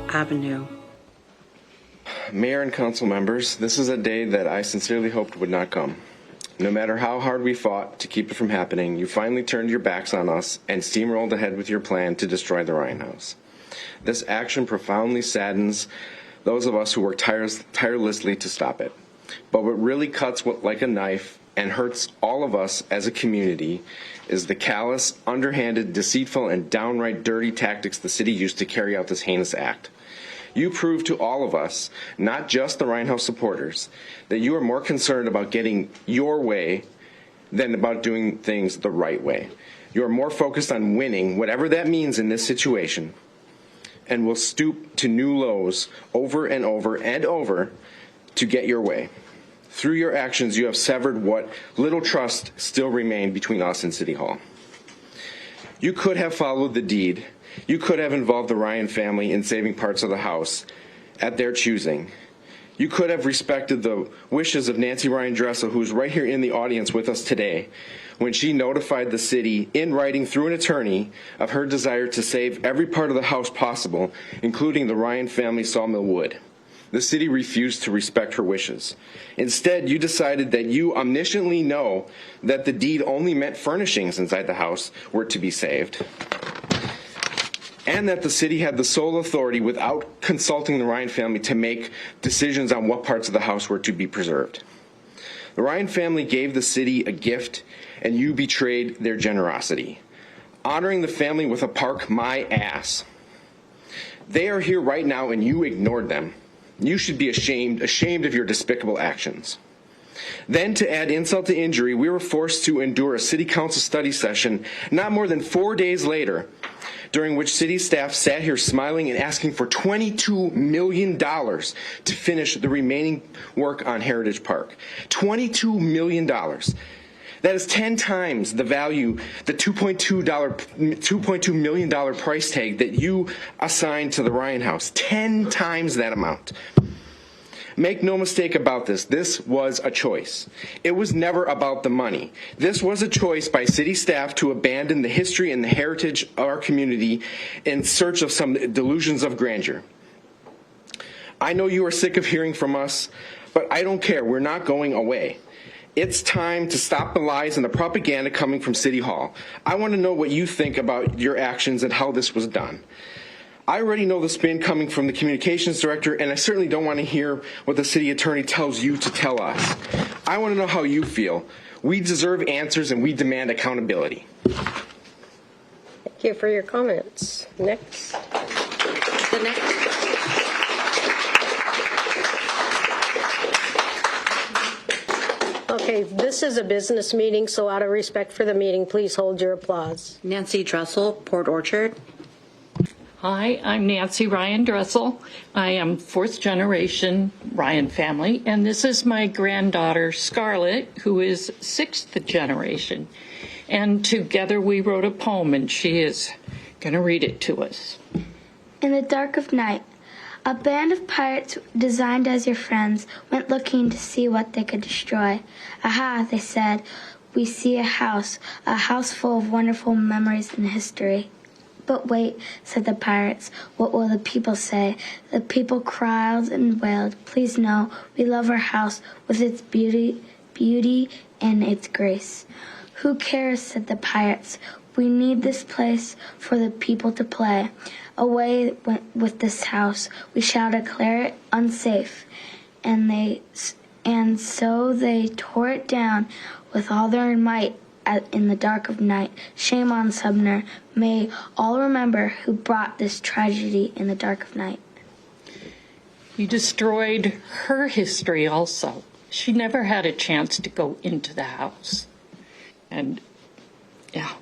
Avenue. Mayor and council members, this is a day that I sincerely hoped would not come. No matter how hard we fought to keep it from happening, you finally turned your backs on us and steamrolled ahead with your plan to destroy the Ryan House. This action profoundly saddens those of us who worked tirelessly to stop it. But what really cuts like a knife and hurts all of us as a community is the callous, underhanded, deceitful, and downright dirty tactics the city used to carry out this heinous act. You proved to all of us, not just the Ryan House supporters, that you are more concerned about getting your way than about doing things the right way. You are more focused on winning, whatever that means in this situation, and will stoop to new lows over and over and over to get your way. Through your actions, you have severed what little trust still remained between us and City Hall. You could have followed the deed. You could have involved the Ryan family in saving parts of the house at their choosing. You could have respected the wishes of Nancy Ryan Dressel, who's right here in the audience with us today, when she notified the city in writing through an attorney of her desire to save every part of the house possible, including the Ryan family sawmill wood. The city refused to respect her wishes. Instead, you decided that you omnisciently know that the deed only meant furnishings inside the house were to be saved, and that the city had the sole authority without consulting the Ryan family to make decisions on what parts of the house were to be preserved. The Ryan family gave the city a gift, and you betrayed their generosity, honoring the family with a park my ass. They are here right now, and you ignored them. You should be ashamed of your despicable actions. Then, to add insult to injury, we were forced to endure a city council study session not more than 4 days later, during which city staff sat here smiling and asking for $22 million to finish the remaining work on Heritage Park. $22 million. That is 10 times the value, the $2.2 million price tag that you assigned to the Ryan House. 10 times that amount. Make no mistake about this. This was a choice. It was never about the money. This was a choice by city staff to abandon the history and the heritage of our community in search of some delusions of grandeur. I know you are sick of hearing from us, but I don't care. We're not going away. It's time to stop the lies and the propaganda coming from City Hall. I want to know what you think about your actions and how this was done. I already know the spin coming from the communications director, and I certainly don't want to hear what the city attorney tells you to tell us. I want to know how you feel. We deserve answers, and we demand accountability. Thank you for your comments. Next. The next. Okay, this is a business meeting, so out of respect for the meeting, please hold your applause. Nancy Dressel, Port Orchard. Hi, I'm Nancy Ryan Dressel. I am fourth generation Ryan family, and this is my granddaughter Scarlett, who is sixth generation. And together we wrote a poem, and she is going to read it to us. In the dark of night, a band of pirates designed as your friends went looking to see what they could destroy. Aha, they said, we see a house full of wonderful memories and history. But wait, said the pirates, what will the people say? The people cried and wailed, please know, we love our house with its beauty and its grace. Who cares, said the pirates, we need this place for the people to play. Away with this house, we shall declare it unsafe. And so they tore it down with all their might in the dark of night. Shame on Sumner. May all remember who brought this tragedy in the dark of night. You destroyed her history also. She never had a chance to go into the house. And yeah,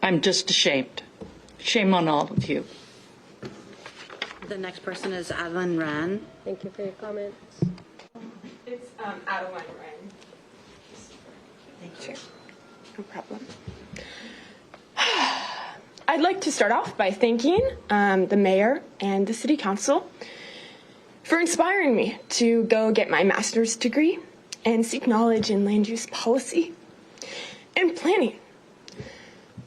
I'm just ashamed. Shame on all of you. The next person is Adeline Rand. Thank you for your comments. It's Adeline Ryan. Thank you. No problem. I'd like to start off by thanking the mayor and the city council for inspiring me to go get my master's degree and seek knowledge in land use policy and planning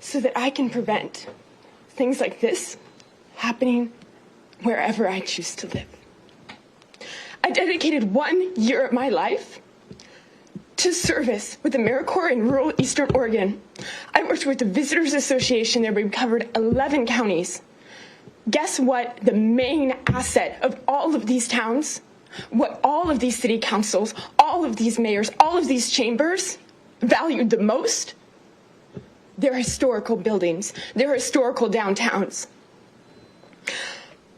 so that I can prevent things like this happening wherever I choose to live. I dedicated 1 year of my life to service with AmeriCorps in rural Eastern Oregon. I worked with the Visitors Association there. We covered 11 counties. Guess what the main asset of all of these towns, what all of these city councils, all of these mayors, all of these chambers valued the most? Their historical buildings, their historical downtowns.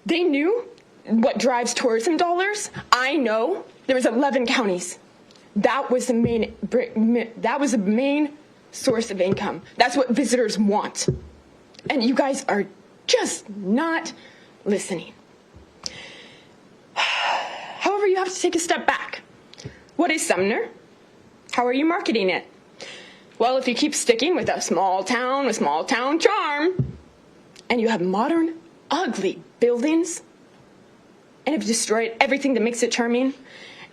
They knew what drives tourism dollars. I know there was 11 counties. That was the main source of income. That's what visitors want. And you guys are just not listening. However, you have to take a step back. What is Sumner? How are you marketing it? Well, if you keep sticking with a small town charm, and you have modern, ugly buildings, and have destroyed everything that makes it charming,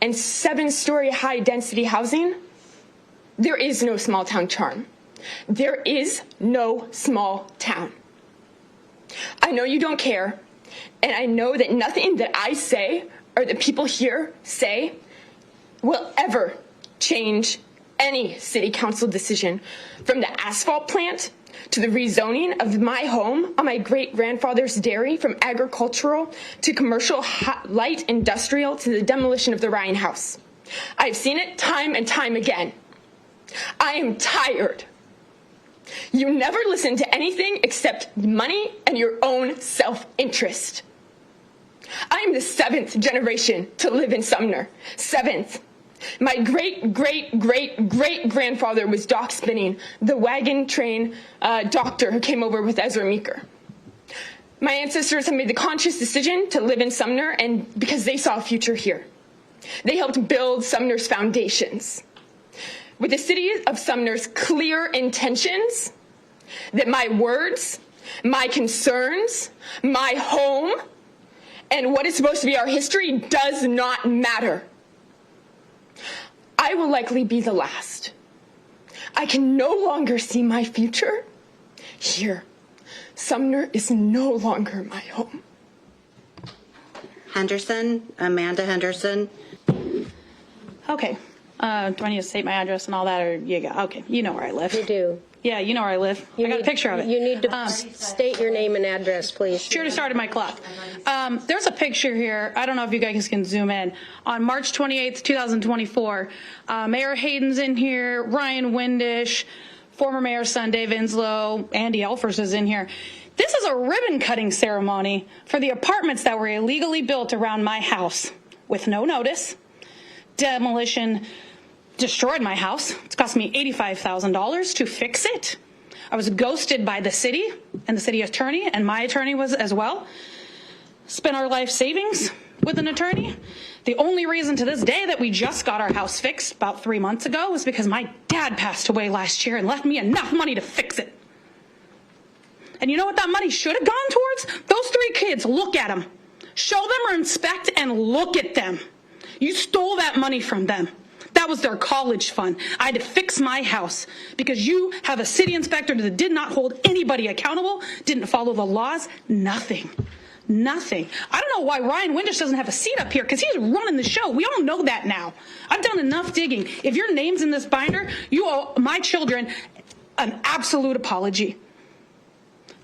and 7-story high-density housing, there is no small town charm. There is no small town. I know you don't care, and I know that nothing that I say or that people here say will ever change any city council decision, from the asphalt plant to the rezoning of my home on my great-grandfather's dairy, from agricultural to commercial light industrial, to the demolition of the Ryan House. I've seen it time and time again. I am tired. You never listen to anything except money and your own self-interest. I am the 7th generation to live in Sumner. 7th. My great-great-great-great-grandfather was dock spinning, the wagon train doctor who came over with Ezra Meeker. My ancestors have made the conscious decision to live in Sumner, and because they saw a future here. They helped build Sumner's foundations. With the City of Sumner's clear intentions that my words, my concerns, my home, and what is supposed to be our history does not matter. I will likely be the last. I can no longer see my future here. Sumner is no longer my home. Henderson, Amanda Henderson. Okay. Do I need to state my address and all that, or you got? Okay, you know where I live. You do. Yeah, you know where I live. I got a picture of it. You need to state your name and address, please. She already started my clock. There's a picture here. I don't know if you guys can zoom in. On March 28th, 2024, Mayor Hayden's in here, Ryan Windish, former Mayor's son Dave Inslow, Andy Elfers is in here. This is a ribbon cutting ceremony for the apartments that were illegally built around my house with no notice. Demolition destroyed my house. It's cost me $85,000 to fix it. I was ghosted by the city and the city attorney, and my attorney was as well. Spent our life savings with an attorney. The only reason to this day that we just got our house fixed about 3 months ago was because my dad passed away last year and left me enough money to fix it. And you know what that money should have gone towards? Those 3 kids, look at them. Show them respect and look at them. You stole that money from them. That was their college fund. I had to fix my house because you have a city inspector that did not hold anybody accountable, didn't follow the laws, nothing. Nothing. I don't know why Ryan Windish doesn't have a seat up here, because he's running the show. We all know that now. I've done enough digging. If your name's in this binder, you owe my children an absolute apology.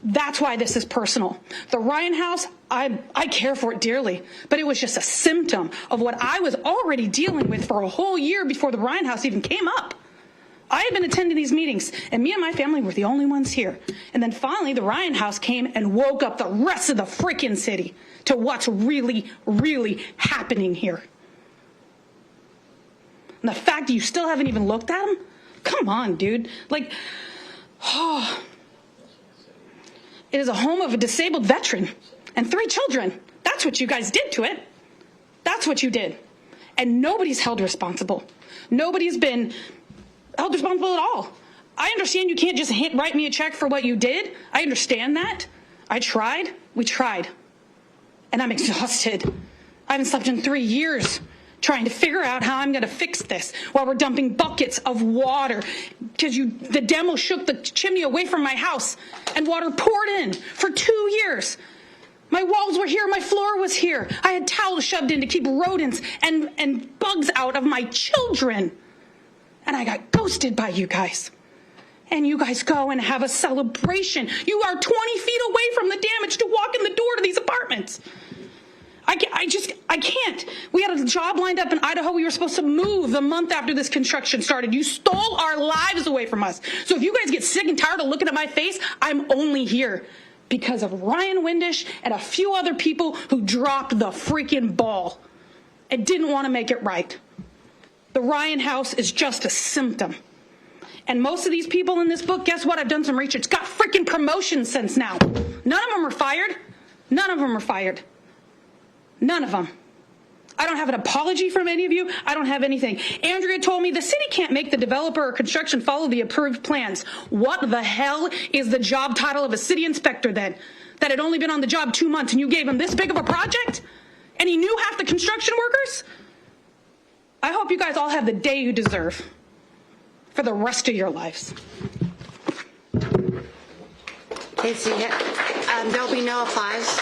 That's why this is personal. The Ryan House, I care for it dearly, but it was just a symptom of what I was already dealing with for a whole year before the Ryan House even came up. I had been attending these meetings, and me and my family were the only ones here. And then finally, the Ryan House came and woke up the rest of the freaking city to what's really, really happening here. And the fact that you still haven't even looked at them? Come on, dude. Like, oh. It is a home of a disabled veteran and 3 children. That's what you guys did to it. That's what you did. And nobody's held responsible. Nobody's been held responsible at all. I understand you can't just write me a check for what you did. I understand that. I tried. We tried. And I'm exhausted. I haven't slept in 3 years trying to figure out how I'm going to fix this while we're dumping buckets of water because the demo shook the chimney away from my house and water poured in for 2 years. My walls were here, my floor was here. I had towels shoved in to keep rodents and bugs out of my children. And I got ghosted by you guys. And you guys go and have a celebration. You are 20 feet away from the damage to walk in the door to these apartments. I can't. We had a job lined up in Idaho. We were supposed to move the month after this construction started. You stole our lives away from us. So if you guys get sick and tired of looking at my face, I'm only here because of Ryan Windish and a few other people who dropped the freaking ball and didn't want to make it right. The Ryan house is just a symptom. And most of these people in this book, guess what? I've done some research. Got freaking promotions since now. None of them are fired. None of them are fired. None of them. I don't have an apology from any of you. I don't have anything. Andrea told me the city can't make the developer or construction follow the approved plans. What the hell is the job title of a city inspector then? That had only been on the job 2 months and you gave him this big of a project? And he knew half the construction workers? I hope you guys all have the day you deserve for the rest of your lives. Casey, there'll be no applause.